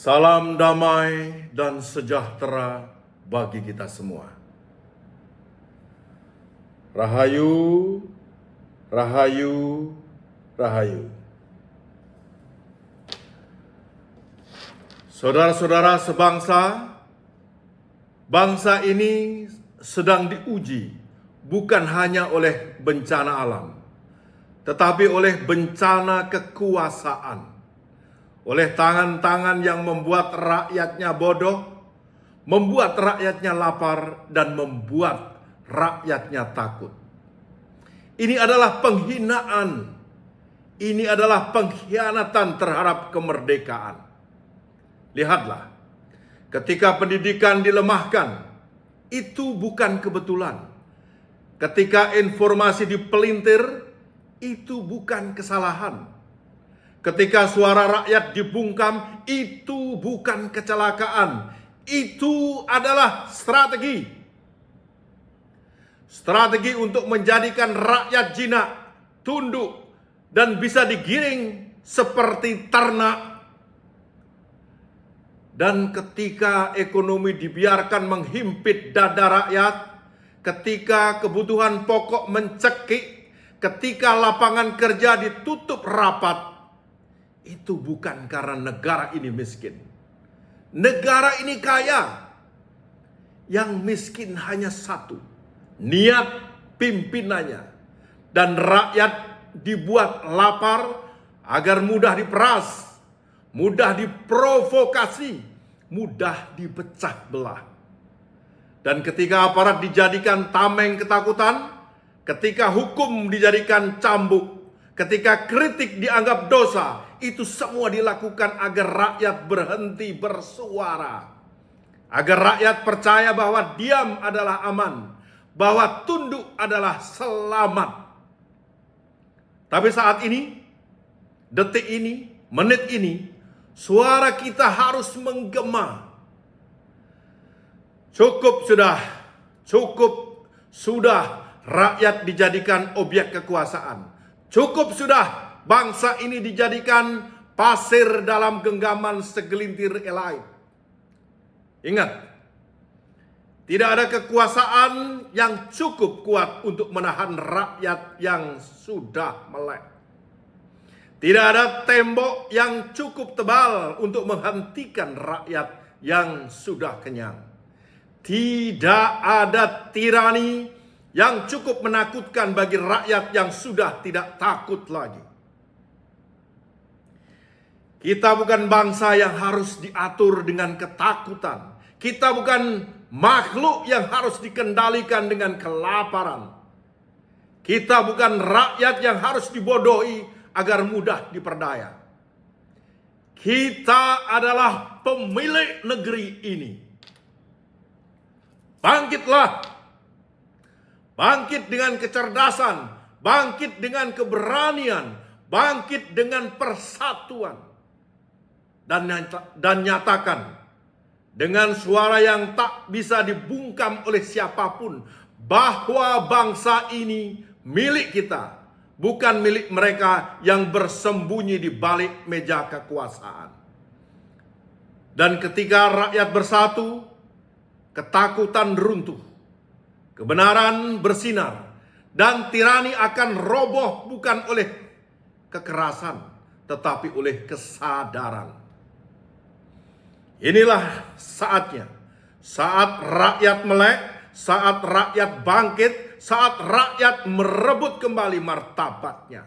Salam damai dan sejahtera bagi kita semua. Rahayu, rahayu, rahayu. Saudara-saudara sebangsa, bangsa ini sedang diuji bukan hanya oleh bencana alam, tetapi oleh bencana kekuasaan. Oleh tangan-tangan yang membuat rakyatnya bodoh, membuat rakyatnya lapar, dan membuat rakyatnya takut. Ini adalah penghinaan. Ini adalah pengkhianatan terhadap kemerdekaan. Lihatlah, ketika pendidikan dilemahkan, itu bukan kebetulan. Ketika informasi dipelintir, itu bukan kesalahan. Ketika suara rakyat dibungkam, itu bukan kecelakaan. Itu adalah strategi. Strategi untuk menjadikan rakyat jinak, tunduk, dan bisa digiring seperti ternak. Dan ketika ekonomi dibiarkan menghimpit dada rakyat, ketika kebutuhan pokok mencekik, ketika lapangan kerja ditutup rapat, itu bukan karena negara ini miskin. Negara ini kaya. Yang miskin hanya satu, niat pimpinannya. Dan rakyat dibuat lapar agar mudah diperas, mudah diprovokasi, mudah dipecah belah. Dan ketika aparat dijadikan tameng ketakutan, ketika hukum dijadikan cambuk, ketika kritik dianggap dosa, itu semua dilakukan agar rakyat berhenti bersuara. Agar rakyat percaya bahwa diam adalah aman, bahwa tunduk adalah selamat. Tapi saat ini, detik ini, menit ini, suara kita harus menggema. Cukup sudah rakyat dijadikan objek kekuasaan. Cukup sudah bangsa ini dijadikan pasir dalam genggaman segelintir elit. Ingat, tidak ada kekuasaan yang cukup kuat untuk menahan rakyat yang sudah melek. Tidak ada tembok yang cukup tebal untuk menghentikan rakyat yang sudah kenyang. Tidak ada tirani yang cukup menakutkan bagi rakyat yang sudah tidak takut lagi. Kita bukan bangsa yang harus diatur dengan ketakutan. Kita bukan makhluk yang harus dikendalikan dengan kelaparan. Kita bukan rakyat yang harus dibodohi agar mudah diperdaya. Kita adalah pemilik negeri ini. Bangkitlah. Bangkit dengan kecerdasan, bangkit dengan keberanian, bangkit dengan persatuan. Dan nyatakan dengan suara yang tak bisa dibungkam oleh siapapun bahwa bangsa ini milik kita, bukan milik mereka yang bersembunyi di balik meja kekuasaan. Dan ketika rakyat bersatu, ketakutan runtuh, kebenaran bersinar, dan tirani akan roboh bukan oleh kekerasan, tetapi oleh kesadaran. Inilah saatnya, saat rakyat melek, saat rakyat bangkit, saat rakyat merebut kembali martabatnya.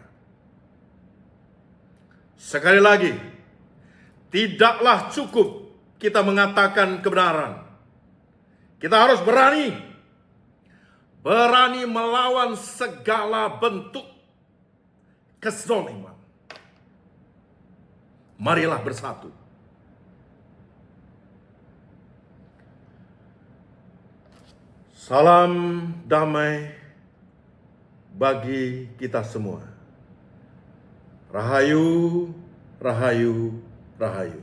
Sekali lagi, tidaklah cukup kita mengatakan kebenaran. Kita harus berani melawan segala bentuk kezaliman. Marilah bersatu. Salam damai bagi kita semua. Rahayu, rahayu, rahayu.